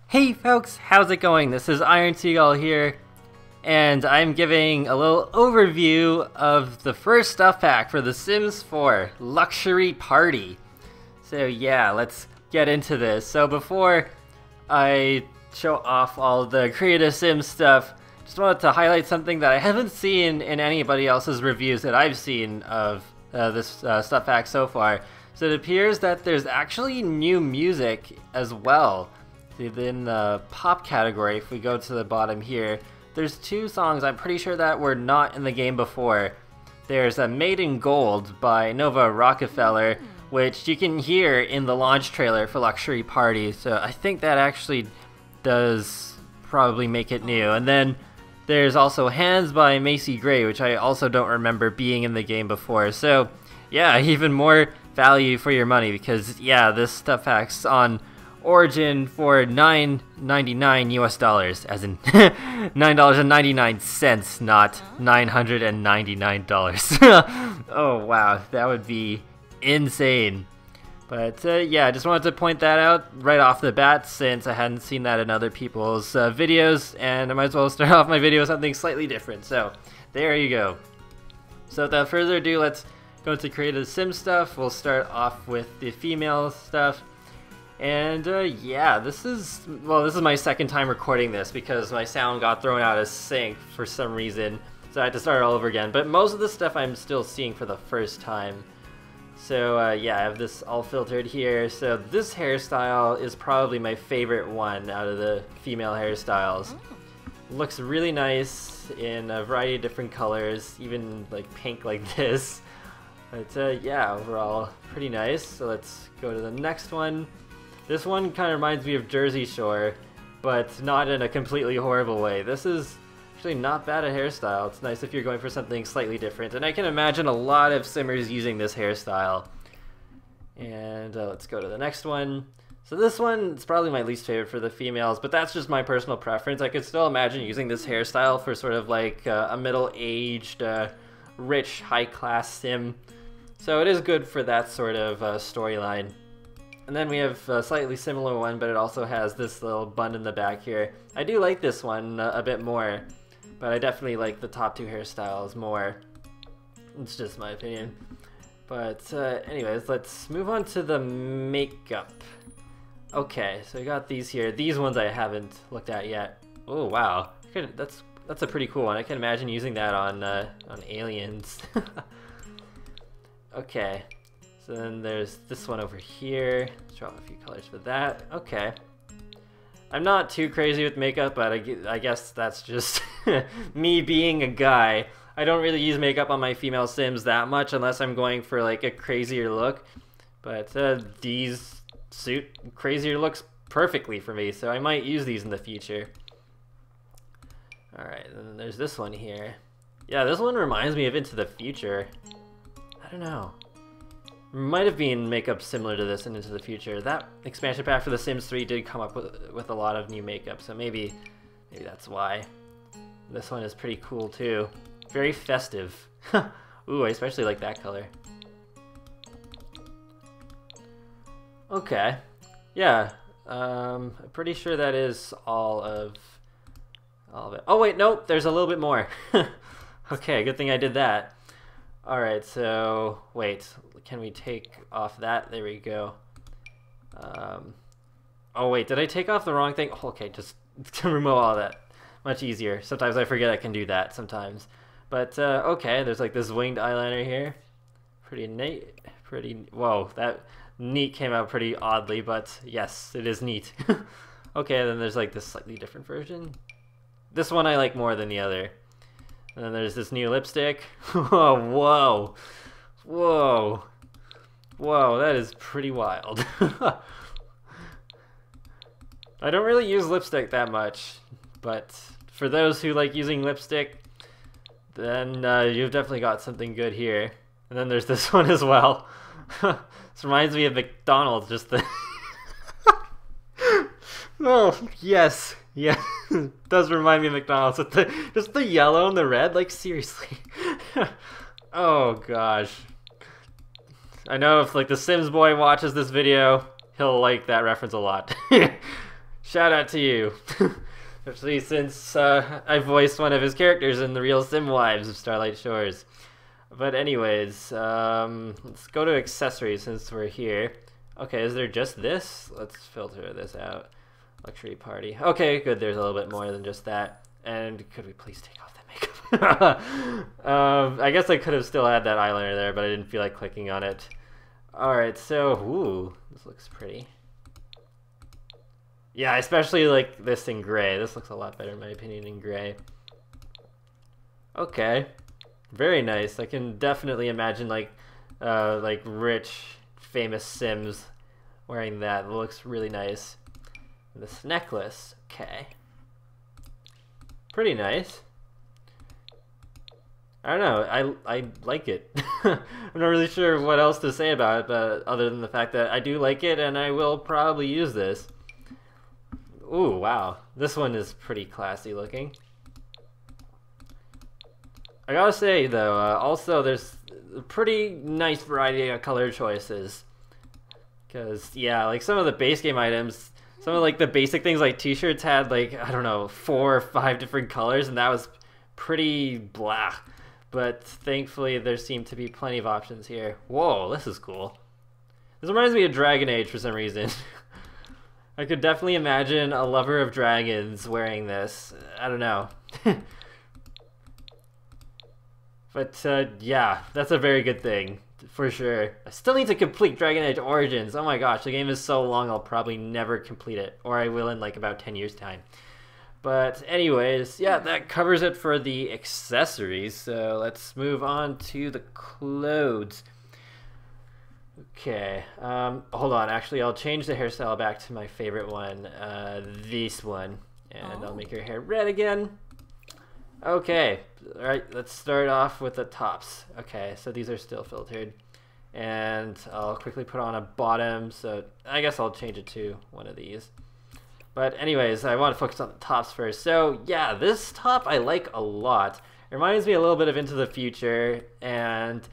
Hey folks, how's it going? This is Seagull here, and I'm giving a little overview of the first stuff pack for The Sims 4 Luxury Party. So yeah, let's get into this. So before I show off all the Creative Sims stuff, just wanted to highlight something that I haven't seen in anybody else's reviews that I've seen of this stuff pack so far. So it appears that there's actually new music as well. In the pop category, if we go to the bottom here, there's two songs I'm pretty sure that were not in the game before. There's Made in Gold by Nova Rockefeller, which you can hear in the launch trailer for Luxury Party, so I think that actually does probably make it new. And then there's also Hands by Macy Gray, which I also don't remember being in the game before. So yeah, even more value for your money, because yeah, this stuff pack's on Origin for $9.99 US dollars, as in $9.99, not $999. Oh wow, that would be insane. But yeah, I just wanted to point that out right off the bat, since I hadn't seen that in other people's videos, and I might as well start off my video with something slightly different. So there you go. So without further ado, let's go into Creative Sim stuff. We'll start off with the female stuff. And yeah, this is my second time recording this because my sound got thrown out of sync for some reason, so I had to start all over again. But most of the stuff I'm still seeing for the first time. So yeah, I have this all filtered here. So this hairstyle is probably my favorite one out of the female hairstyles. Looks really nice in a variety of different colors, even like pink like this. But yeah, overall pretty nice. So let's go to the next one. This one kind of reminds me of Jersey Shore, but not in a completely horrible way. This is actually not bad a hairstyle. It's nice if you're going for something slightly different, and I can imagine a lot of Simmers using this hairstyle. And let's go to the next one. So this one is probably my least favorite for the females, but that's just my personal preference. I could still imagine using this hairstyle for sort of like a middle-aged, rich, high-class Sim. So it is good for that sort of storyline. And then we have a slightly similar one, but it also has this little bun in the back here. I do like this one a bit more, but I definitely like the top two hairstyles more. It's just my opinion. But anyways, let's move on to the makeup. Okay, so we got these here. These ones I haven't looked at yet. Oh wow, that's a pretty cool one. I can imagine using that on aliens. Okay. So then there's this one over here. Let's draw a few colors for that. Okay. I'm not too crazy with makeup, but I guess that's just me being a guy. I don't really use makeup on my female Sims that much unless I'm going for like a crazier look. But these suit crazier looks perfectly for me, so I might use these in the future. Alright, then there's this one here. Yeah, this one reminds me of Into the Future. I don't know. Might have been makeup similar to this in Into the Future. That expansion pack for The Sims 3 did come up with a lot of new makeup, so maybe that's why. This one is pretty cool too. Very festive. Ooh, I especially like that color. Okay. Yeah. I'm pretty sure that is all of it. Oh wait, nope, there's a little bit more. Okay, good thing I did that. Alright, so wait, can we take off that? There we go. Oh wait, did I take off the wrong thing? Okay, just remove all that. Much easier. Sometimes I forget I can do that sometimes. But okay, there's like this winged eyeliner here. Pretty neat. Whoa, that neat came out pretty oddly, but yes, it is neat. Okay, then there's like this slightly different version. This one I like more than the other. And then there's this new lipstick. Oh, whoa. Whoa. Whoa, that is pretty wild. I don't really use lipstick that much, but for those who like using lipstick, then you've definitely got something good here. And then there's this one as well. This reminds me of McDonald's, just the... Oh, yes. Yeah, it does remind me of McDonald's with just the yellow and the red, like seriously. Oh gosh. I know if like the Sims boy watches this video, he'll like that reference a lot. Shout out to you. Especially since I voiced one of his characters in the real Sim Lives of Starlight Shores. But anyways, let's go to accessories since we're here. Okay, is there just this? Let's filter this out. Luxury party. Okay, good. There's a little bit more than just that. And could we please take off the makeup? I guess I could have still had that eyeliner there, but I didn't feel like clicking on it. Alright, so, ooh, this looks pretty. Yeah, especially like this in gray. This looks a lot better in my opinion in gray. Okay. Very nice. I can definitely imagine like rich, famous Sims wearing that. It looks really nice. This necklace, okay. Pretty nice. I don't know, I like it. I'm not really sure what else to say about it, but other than the fact that I do like it and I will probably use this. Ooh, wow. This one is pretty classy looking. I gotta say though, also there's a pretty nice variety of color choices. Because, yeah, like some of the base game items, some of like the basic things like t-shirts had like, I don't know, 4 or 5 different colors and that was pretty blah. But thankfully there seem to be plenty of options here. Whoa, this is cool. This reminds me of Dragon Age for some reason. I could definitely imagine a lover of dragons wearing this. I don't know. But yeah, that's a very good thing, for sure. I still need to complete Dragon Age Origins. Oh my gosh, the game is so long I'll probably never complete it. Or I will in like about 10 years time. But anyways, yeah, that covers it for the accessories. So let's move on to the clothes. Okay, hold on. Actually, I'll change the hairstyle back to my favorite one, this one. And I'll make your hair red again. Okay, alright, let's start off with the tops. Okay, so these are still filtered. And I'll quickly put on a bottom, so I guess I'll change it to one of these. But anyways, I want to focus on the tops first. So yeah, this top I like a lot. It reminds me a little bit of Into the Future, and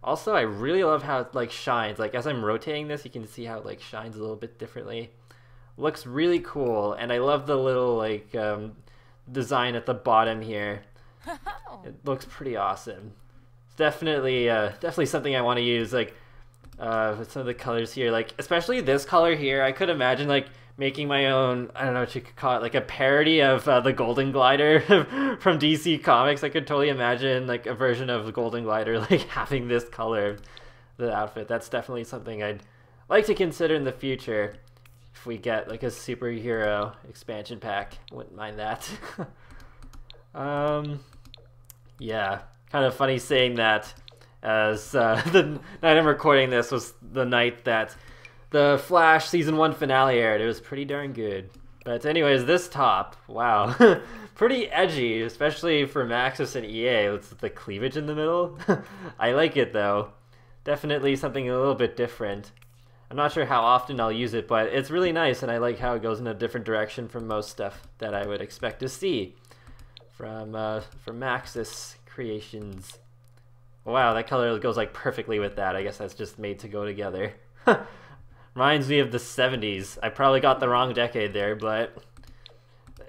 also I really love how it like shines. Like as I'm rotating this, you can see how it like shines a little bit differently. Looks really cool, and I love the little like design at the bottom here. It looks pretty awesome. It's definitely something I want to use, like with some of the colors here, like especially this color here. I could imagine like making my own, I don't know what you could call it, like a parody of the Golden Glider from DC Comics. I could totally imagine like a version of the Golden Glider like having this color, the outfit. That's definitely something I'd like to consider in the future. If we get like a superhero expansion pack, wouldn't mind that. Yeah, kind of funny saying that as the night I'm recording this was the night that the Flash Season 1 finale aired. It was pretty darn good. But anyways, this top, wow. Pretty edgy, especially for Maxis and EA with the cleavage in the middle. I like it though. Definitely something a little bit different. I'm not sure how often I'll use it, but it's really nice, and I like how it goes in a different direction from most stuff that I would expect to see from Maxis Creations. Wow, that color goes like perfectly with that. I guess that's just made to go together. Reminds me of the 70s. I probably got the wrong decade there, but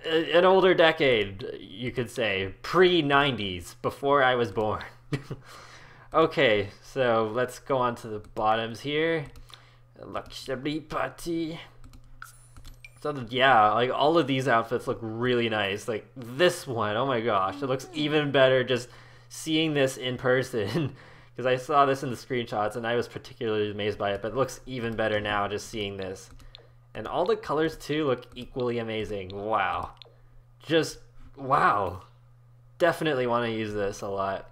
an older decade, you could say. Pre-90s, before I was born. Okay, so let's go on to the bottoms here. Luxury party. So yeah, like all of these outfits look really nice. Like this one, oh my gosh, it looks even better just seeing this in person. Because I saw this in the screenshots and I was particularly amazed by it, but it looks even better now just seeing this. And all the colors too look equally amazing. Wow. Just wow. Definitely want to use this a lot.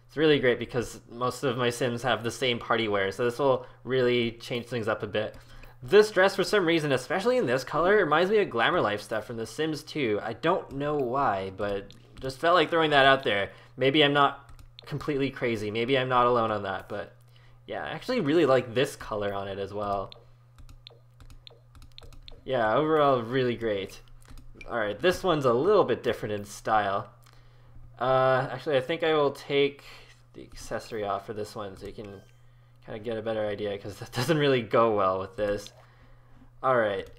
It's really great because most of my Sims have the same party wear, so this will really change things up a bit. This dress, for some reason, especially in this color, reminds me of Glamour Life stuff from The Sims 2. I don't know why, but just felt like throwing that out there. Maybe I'm not completely crazy. Maybe I'm not alone on that, but yeah, I actually really like this color on it as well. Yeah, overall, really great. Alright, this one's a little bit different in style. Actually, I think I will take the accessory off for this one so you can kind of get a better idea, because that doesn't really go well with this. Alright,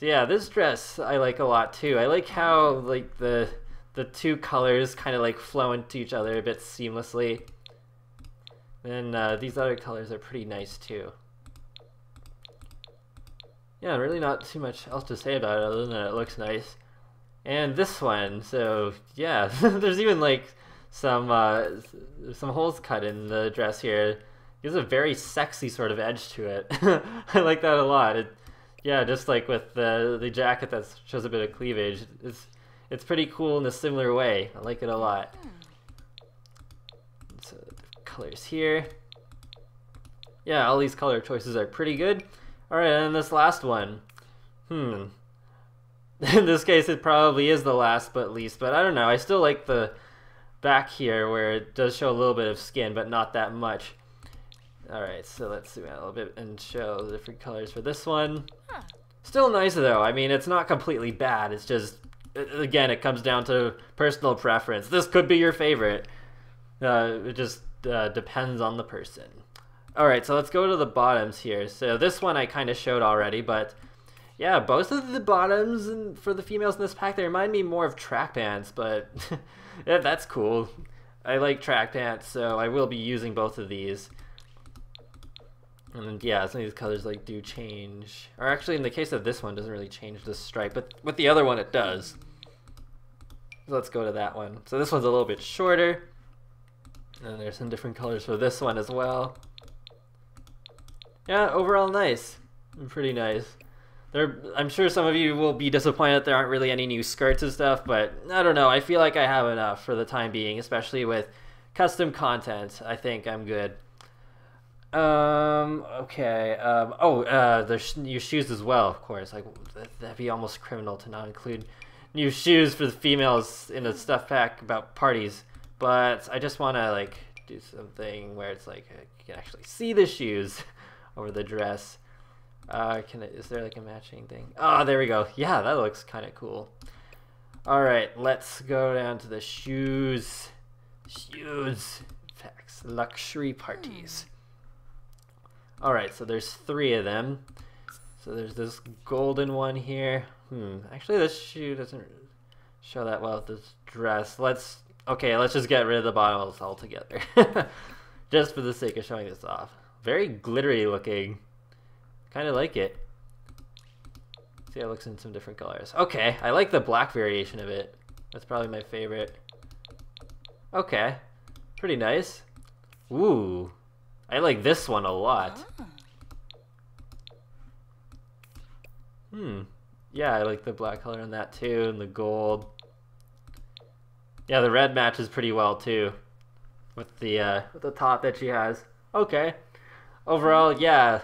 So yeah, this dress I like a lot too. I like how like the two colors kind of like flow into each other a bit seamlessly. And these other colors are pretty nice too. Yeah, really not too much else to say about it other than it looks nice. And this one, so yeah, there's even like some holes cut in the dress here. It gives a very sexy sort of edge to it. I like that a lot. Yeah, just like with the jacket that shows a bit of cleavage, it's pretty cool in a similar way. I like it a lot. So colors here. Yeah, all these color choices are pretty good. All right, and this last one. In this case, it probably is the last but least, but I don't know. I still like the back here where it does show a little bit of skin, but not that much. All right, so let's zoom out a little bit and show the different colors for this one. Still nice though. I mean, it's not completely bad. It's just, again, it comes down to personal preference. This could be your favorite. It just depends on the person. All right, so let's go to the bottoms here. So this one I kind of showed already, but yeah, both of the bottoms for the females in this pack, they remind me more of track pants, but yeah, that's cool. I like track pants, so I will be using both of these. And then, yeah, some of these colors like do change. Or actually, in the case of this one, it doesn't really change the stripe, but with the other one, it does. So let's go to that one. So this one's a little bit shorter. And there's some different colors for this one as well. Yeah, overall nice. Pretty nice. I'm sure some of you will be disappointed that there aren't really any new skirts and stuff, but I don't know. I feel like I have enough for the time being, especially with custom content. I think I'm good. Okay. There's new shoes as well, of course. Like, that'd be almost criminal to not include new shoes for the females in a stuff pack about parties. But I just want to, like, do something where it's like you can actually see the shoes over the dress. Is there like a matching thing? Oh, there we go. Yeah, that looks kind of cool. All right, let's go down to the shoes. Shoes packs, luxury parties. All right, so there's 3 of them. So there's this golden one here. Actually, this shoe doesn't show that well with this dress. Let's just get rid of the bottoms altogether, just for the sake of showing this off. Very glittery looking. Kind of like it. See how it looks in some different colors. Okay, I like the black variation of it. That's probably my favorite. Okay, pretty nice. Ooh, I like this one a lot. Yeah, I like the black color on that too, and the gold. Yeah, the red matches pretty well too, with the top that she has. Okay, overall, yeah.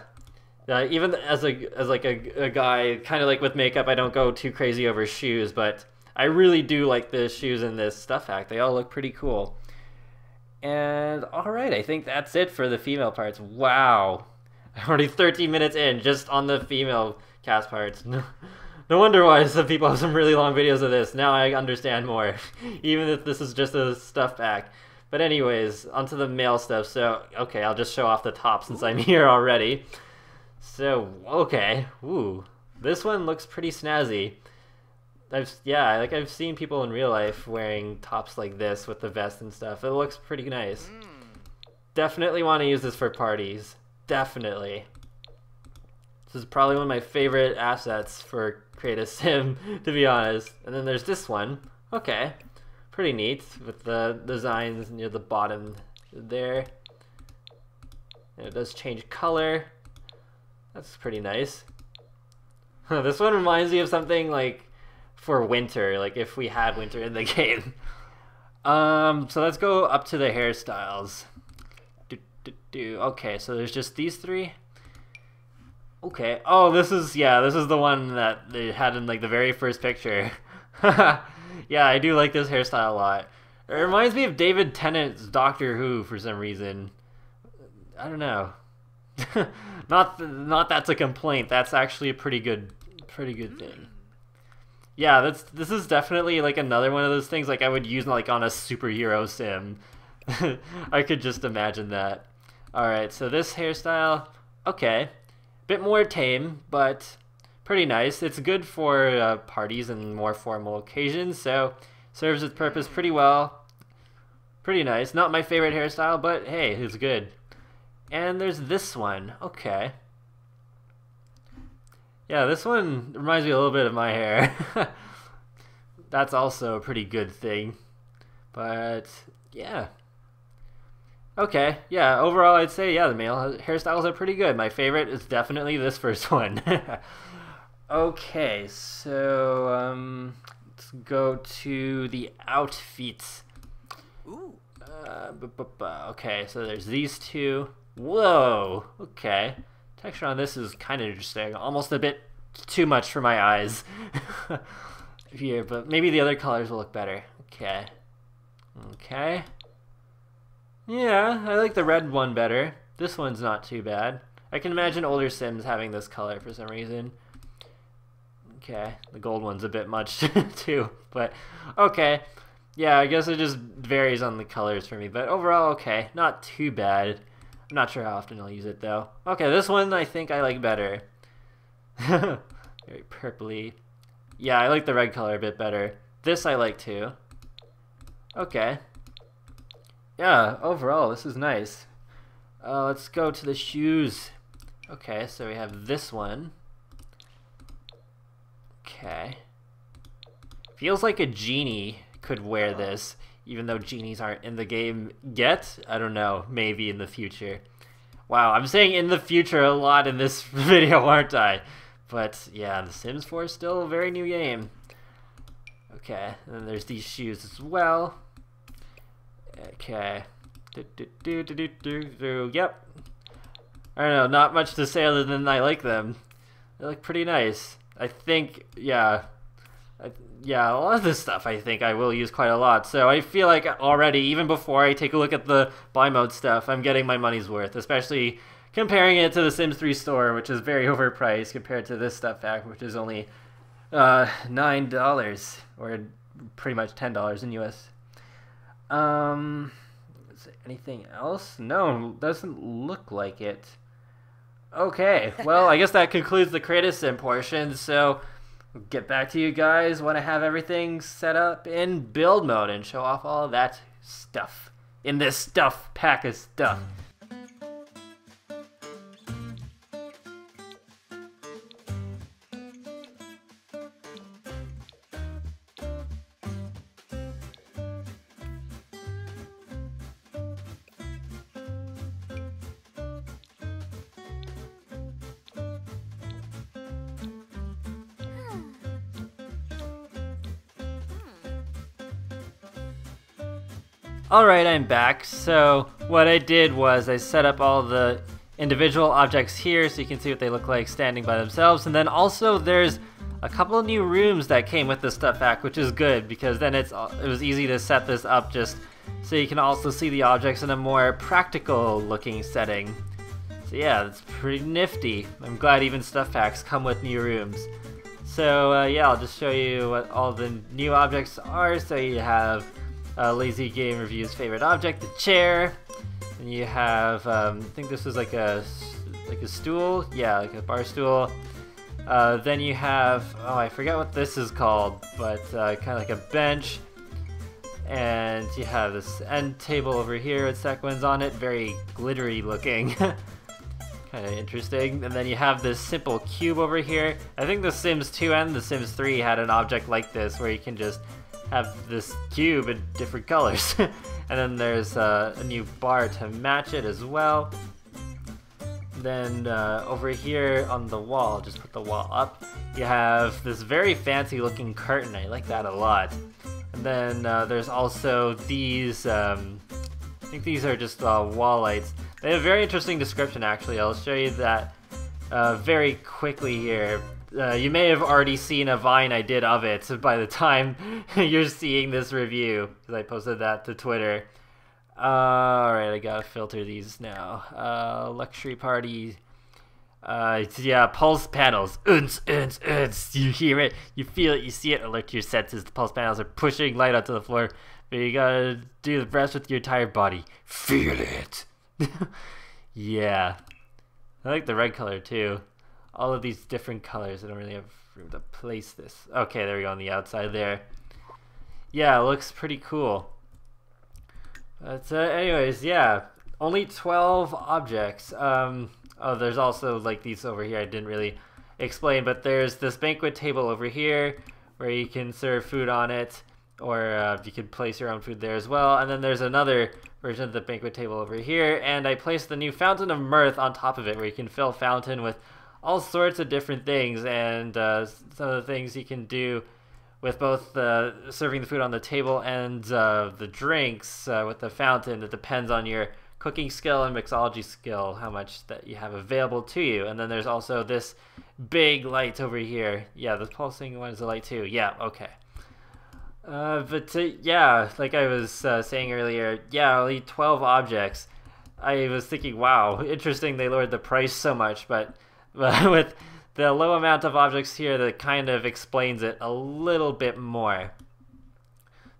Even as a guy, kind of like with makeup, I don't go too crazy over shoes, but I really do like the shoes in this stuff pack. They all look pretty cool. And all right, I think that's it for the female parts. Wow, I'm already 13 minutes in just on the female cast parts. No wonder why some people have some really long videos of this. Now I understand more, even if this is just a stuff pack. But anyways, onto the male stuff. So, okay, I'll just show off the top since I'm here already. So, okay, ooh, this one looks pretty snazzy. I've seen people in real life wearing tops like this with the vest and stuff. It looks pretty nice. Definitely want to use this for parties. Definitely. This is probably one of my favorite assets for Create a Sim, to be honest. And then there's this one. Okay, pretty neat with the designs near the bottom there. And it does change color. That's pretty nice. This one reminds me of something like for winter, like if we had winter in the game. So let's go up to the hairstyles. Okay, so there's just these 3. Okay. Oh, this is the one that they had in like the very first picture. Yeah, I do like this hairstyle a lot. It reminds me of David Tennant's Doctor Who for some reason. I don't know. Not that's a complaint. That's actually a pretty good thing. Yeah, this is definitely like another one of those things like I would use like on a superhero sim. I could just imagine that. All right, so this hairstyle, okay, bit more tame, but pretty nice. It's good for parties and more formal occasions, so serves its purpose pretty well. Pretty nice. Not my favorite hairstyle, but hey, it's good. And there's this one. Okay. Yeah, this one reminds me a little bit of my hair. That's also a pretty good thing. But yeah. Okay, yeah, overall I'd say, yeah, the male hairstyles are pretty good. My favorite is definitely this first one. Okay, so let's go to the outfits. Ooh. Okay, so there's these two. Whoa, okay. Texture on this is kind of interesting. Almost a bit too much for my eyes here, but maybe the other colors will look better. Okay. Okay. Yeah, I like the red one better. This one's not too bad. I can imagine older Sims having this color for some reason. Okay, the gold one's a bit much too, but okay. Yeah, I guess it just varies on the colors for me, but overall, okay, not too bad. I'm not sure how often I'll use it though. Okay, this one I think I like better. Very purpley. Yeah, I like the red color a bit better. This I like too. Okay. Yeah, overall, this is nice. Let's go to the shoes. Okay, so we have this one. Okay. Feels like a genie could wear this, even though genies aren't in the game yet. I don't know, maybe in the future. Wow, I'm saying in the future a lot in this video, aren't I? But yeah, The Sims 4 is still a very new game. Okay, and then there's these shoes as well. Okay. Yep. I don't know, not much to say other than I like them. They look pretty nice. I think, yeah. Yeah, a lot of this stuff I think I will use quite a lot. So I feel like already, even before I take a look at the buy mode stuff, I'm getting my money's worth. Especially comparing it to the Sims 3 store, which is very overpriced compared to this stuff pack, which is only $9 or pretty much $10 in US. Is there anything else? No, doesn't look like it. Okay, well, I guess that concludes the Create a Sim portion, so we'll get back to you guys when I have everything set up in build mode and show off all of that stuff in this stuff pack of stuff. Alright, I'm back. So what I did was I set up all the individual objects here so you can see what they look like standing by themselves, and then also there's a couple of new rooms that came with the stuff pack, which is good because then it was easy to set this up just so you can also see the objects in a more practical looking setting. So yeah, that's pretty nifty. I'm glad even stuff packs come with new rooms. So yeah, I'll just show you what all the new objects are. So you have Lazy Game Review's favorite object, the chair, and you have I think this is like a stool, yeah, like a bar stool. Then you have, oh, I forget what this is called, but kind of like a bench, and you have this end table over here with sequins on it, very glittery looking. Kind of interesting. And then you have this simple cube over here. I think The Sims 2 and The Sims 3 had an object like this where you can just have this cube in different colors. And then there's a new bar to match it as well. Then over here on the wall, just put the wall up, you have this very fancy looking curtain. I like that a lot. And then there's also these, I think these are just wall lights. They have a very interesting description actually. I'll show you that very quickly here. You may have already seen a Vine I did of it by the time you're seeing this review, because I posted that to Twitter. Alright, I gotta filter these now. Luxury party. Yeah, pulse panels. You hear it, you feel it, you see it, alert your senses. The pulse panels are pushing light onto the floor, but you gotta do the rest with your entire body. Feel it. Yeah. I like the red color too. all of these different colors. I don't really have room to place this. Okay, there we go on the outside there. Yeah, it looks pretty cool. But anyways, yeah, only 12 objects. Oh, there's also like these over here I didn't really explain, but there's this banquet table over here where you can serve food on it, or you can place your own food there as well. And then there's another version of the banquet table over here, and I placed the new fountain of mirth on top of it, where you can fill a fountain with all sorts of different things, and some of the things you can do with both serving the food on the table and the drinks with the fountain. It depends on your cooking skill and mixology skill, how much that you have available to you. And then there's also this big light over here. Yeah, the pulsing one is a light too. Yeah, okay. Yeah, like I was saying earlier, yeah, only 12 objects. I was thinking, wow, interesting they lowered the price so much, but with the low amount of objects here, that kind of explains it a little bit more.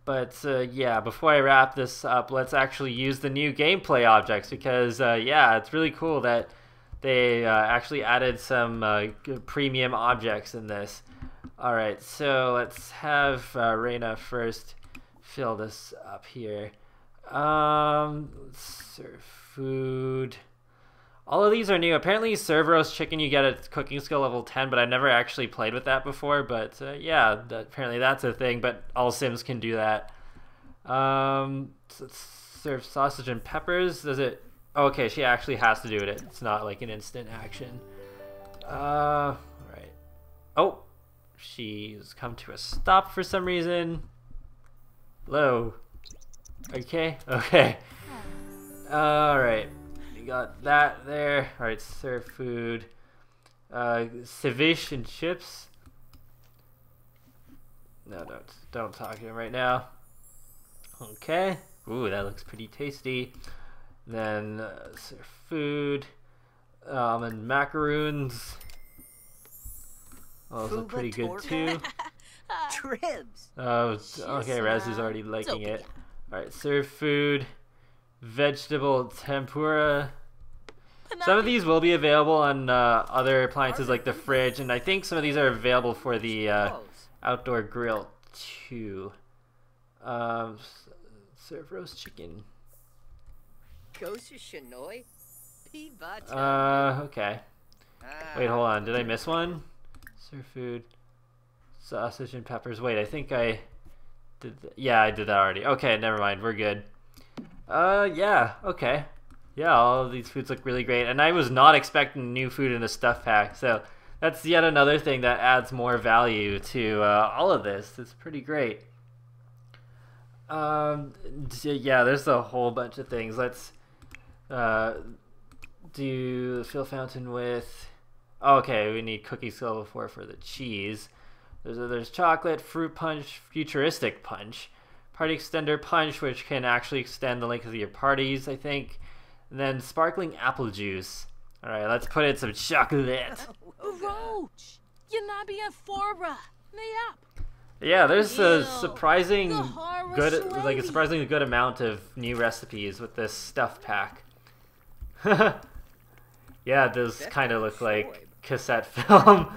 But yeah, before I wrap this up, let's actually use the new gameplay objects, because yeah, it's really cool that they actually added some premium objects in this. Alright, so let's have Reina first fill this up here. Serve food. All of these are new. Apparently serve roast chicken you get at cooking skill level 10, but I've never actually played with that before. But yeah, apparently that's a thing, but all Sims can do that. Let's serve sausage and peppers. Does it... Oh, okay, she actually has to do it. It's not like an instant action. Right. Oh, she's come to a stop for some reason. Hello. Okay, okay. Alright. Got that there. Alright, serve food. Ceviche and chips. No, don't talk to him right now. Okay. Ooh, that looks pretty tasty. Then serve food. And macaroons. Those look pretty good too. Tribs. Oh, okay. Rez is already liking it. Alright, serve food. Vegetable tempura. Some of these will be available on other appliances like the fridge, and I think some of these are available for the outdoor grill too. Serve roast chicken. Okay. Wait, hold on. Did I miss one? Serve food. Sausage and peppers. Wait, I think I did. Yeah, I did that already. Okay, never mind. We're good. Yeah, okay. Yeah, all of these foods look really great, and I was not expecting new food in a stuff pack, so that's yet another thing that adds more value to all of this. It's pretty great. Yeah, there's a whole bunch of things. Let's do fill fountain with... Okay, we need cookie skill level 4 for the cheese. There's chocolate, fruit punch, futuristic punch, party extender punch, which can actually extend the length of your parties, I think. And then sparkling apple juice. Alright, let's put in some chocolate. Roach! Yeah, there's a surprisingly good amount of new recipes with this stuff pack. Yeah, it does kind of look like cassette film.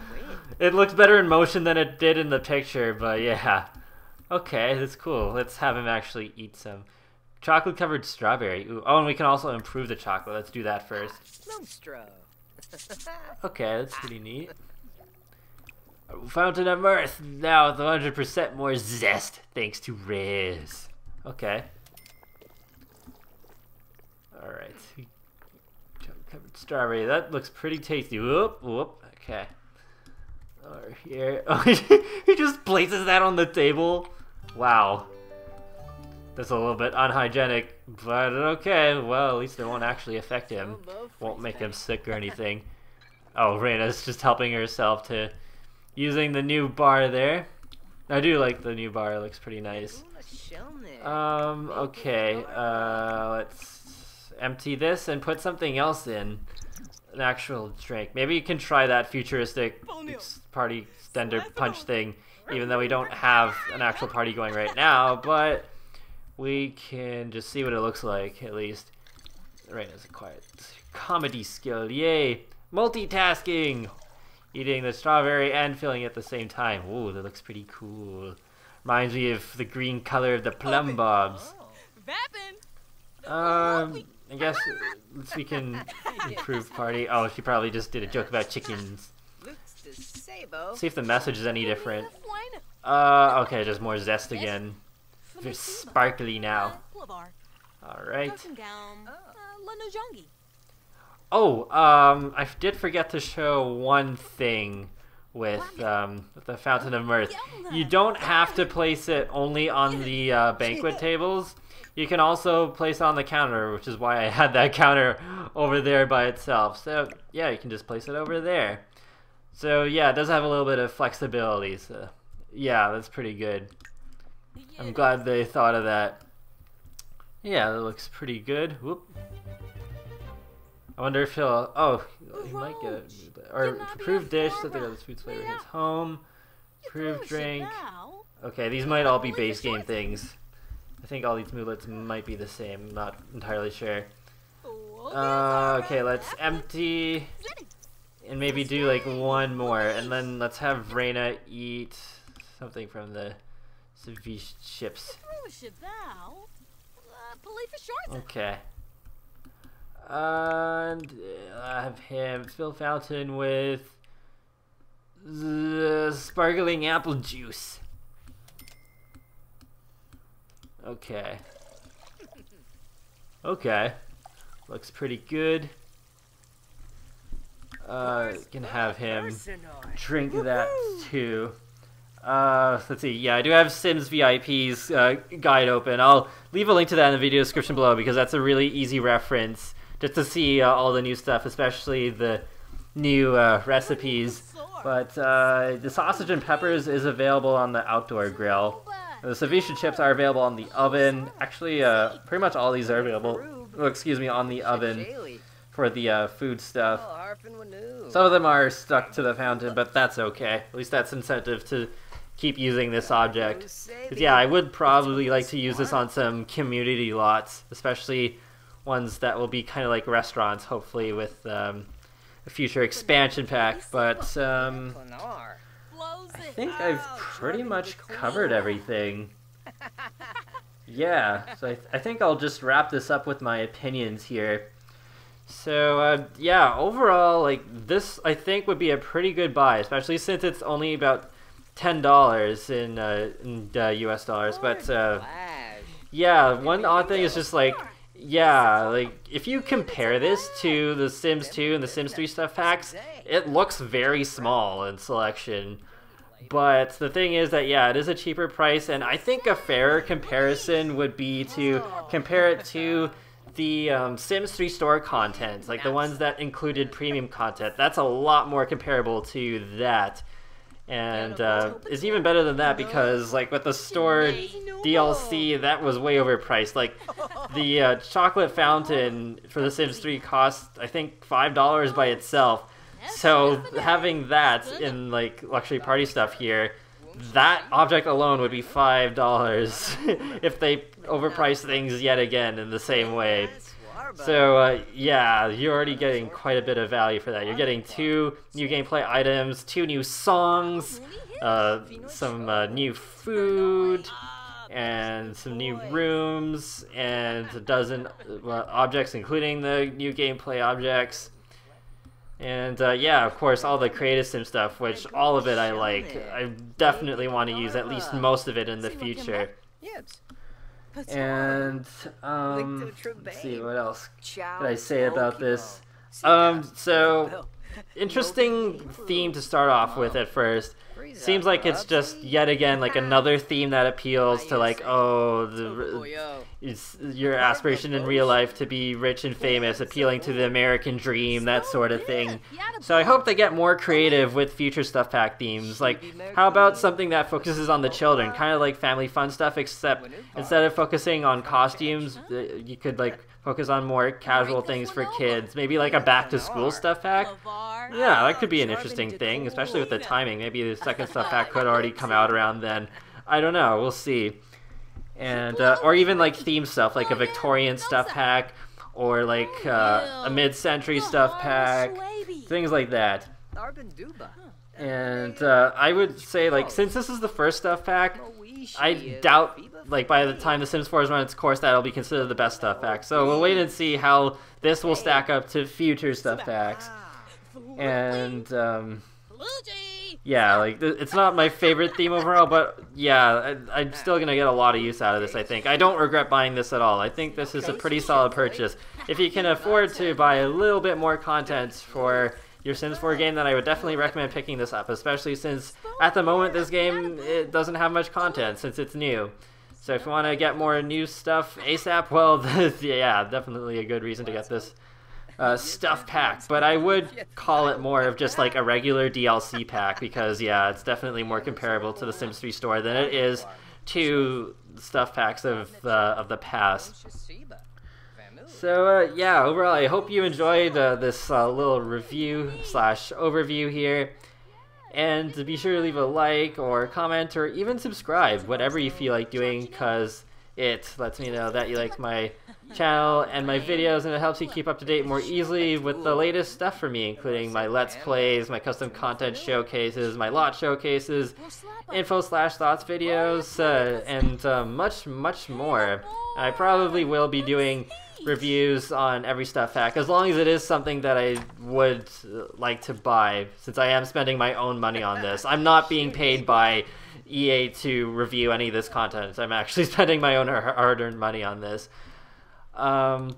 It looks better in motion than it did in the picture, but yeah. Okay, that's cool. Let's have him actually eat some chocolate covered strawberry. Ooh. Oh, and we can also improve the chocolate. Let's do that first. Okay, that's pretty neat. Fountain of Mirth, now with 100% more zest, thanks to Riz. Okay. Alright. Chocolate covered strawberry, that looks pretty tasty. Whoop, whoop, okay. Over here. Oh, he just places that on the table. Wow. That's a little bit unhygienic, but okay. Well, at least it won't actually affect him. Won't make him sick or anything. Oh, Reina's just helping herself to using the new bar there. I do like the new bar. It looks pretty nice. Okay. Let's empty this and put something else in. An actual drink. Maybe you can try that futuristic party extender punch thing, even though we don't have an actual party going right now, but we can just see what it looks like, at least. Right, as a quiet comedy skill. Yay! Multitasking! eating the strawberry and feeling it at the same time. Ooh, that looks pretty cool. Reminds me of the green color of the plum bobs. I guess we can improve party. Oh, she probably just did a joke about chickens. See if the message is any different. Okay, just more zest again. They're sparkly now. Alright. Oh, I did forget to show one thing with the Fountain of Mirth. You don't have to place it only on the banquet tables. You can also place it on the counter, which is why I had that counter over there by itself. So, yeah, you can just place it over there. So, yeah, it does have a little bit of flexibility. So, yeah, that's pretty good. I'm glad they thought of that. Yeah, that looks pretty good. Whoop. I wonder if he'll... Oh, he might get it. Or approved dish that the other food's flavor hits home. Approved drink. Okay, these might all be base game things. I think all these moodlets might be the same. I'm not entirely sure. Okay, let's empty. And maybe do like one more. And then let's have Reyna eat something from the ceviche chips. Okay. And I have him fill fountain with the sparkling apple juice. Okay. Okay. Looks pretty good. Can have him drink that too. Let's see. Yeah, I do have Sims VIP's guide open. I'll leave a link to that in the video description below because that's a really easy reference just to see all the new stuff, especially the new recipes. But the sausage and peppers is available on the outdoor grill. The ceviche chips are available on the oven. Actually, pretty much all these are available. Oh, excuse me, on the oven for the food stuff. Some of them are stuck to the fountain, but that's okay. At least that's incentive to keep using this object. 'Cause, yeah, I would probably like to use this on some community lots, especially ones that will be kind of like restaurants, hopefully with a future expansion pack. But I think I've pretty much covered everything. Yeah, so I think I'll just wrap this up with my opinions here. So, yeah, overall, like, this I think would be a pretty good buy, especially since it's only about $10 in US dollars. But, yeah, one odd thing is just, like, yeah, like, if you compare this to the Sims 2 and the Sims 3 stuff packs, it looks very small in selection. But the thing is that, yeah, it is a cheaper price, and I think a fairer comparison would be to compare it to the Sims 3 store content, like the ones that included premium content. That's a lot more comparable to that. And it's even better than that because, like, with the store DLC, that was way overpriced. Like, the chocolate fountain for The Sims 3 cost, I think, $5 by itself. So having that in, like, luxury party stuff here, that object alone would be $5 if they overprice things yet again in the same way. So, yeah, you're already getting quite a bit of value for that. You're getting 2 new gameplay items, 2 new songs, some new food, and some new rooms, and a dozen objects, including the new gameplay objects. And, yeah, of course, all the Creative Sim stuff, which all of it I like. I definitely want to use at least most of it in the future. And, let's see, what else could I say about this? So, interesting theme to start off with at first. Seems like it's just, yet again, like another theme that appeals to, like, oh, it's your aspiration in real life to be rich and famous, appealing to the American dream, that sort of thing. So I hope they get more creative with future stuff pack themes. Like, how about something that focuses on the children, kind of like family fun stuff, except instead of focusing on costumes, you could, like, focus on more casual things for kids. Maybe like a back-to-school stuff pack. Yeah, that could be an interesting thing, especially with the timing. Maybe the second stuff pack could already come out around then. I don't know. We'll see. And or even like theme stuff, like a Victorian stuff pack, or like a mid-century stuff pack, things like that. Arbanduba. And I would say, like, since this is the first stuff pack, I doubt, like, by the time The Sims 4 is run its course, that'll be considered the best stuff pack. So we'll wait and see how this will stack up to future stuff packs. And, yeah, like, it's not my favorite theme overall, but yeah, I'm still gonna get a lot of use out of this, I think. I don't regret buying this at all. I think this is a pretty solid purchase. If you can afford to buy a little bit more content for your Sims 4 game, then I would definitely recommend picking this up, especially since at the moment this game, it doesn't have much content since it's new. So if you want to get more new stuff ASAP, well, yeah, definitely a good reason to get this stuff pack. But I would call it more of just like a regular DLC pack because, yeah, it's definitely more comparable to the Sims 3 store than it is to stuff packs of the past. So, yeah, overall, I hope you enjoyed this little review / overview here. And be sure to leave a like or comment or even subscribe, whatever you feel like doing, because it lets me know that you like my channel and my videos, and it helps you keep up to date more easily with the latest stuff for me, including my Let's Plays, my custom content showcases, my lot showcases, info/thoughts videos, and much more. I probably will be doing reviews on every stuff pack, as long as it is something that I would like to buy, since I am spending my own money on this. I'm not being paid by EA to review any of this content. I'm actually spending my own hard-earned money on this. But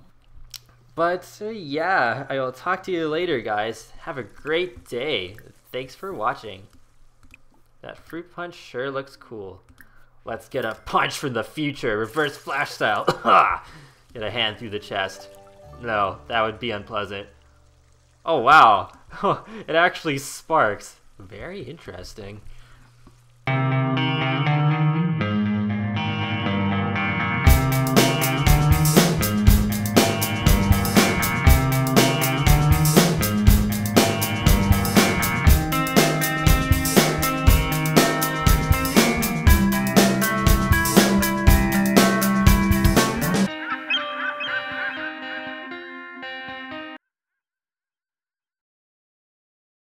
yeah, I will talk to you later, guys. Have a great day. Thanks for watching. That fruit punch sure looks cool. Let's get a punch from the future, reverse flash style. Get a hand through the chest. No, that would be unpleasant. Oh wow, it actually sparks. Very interesting.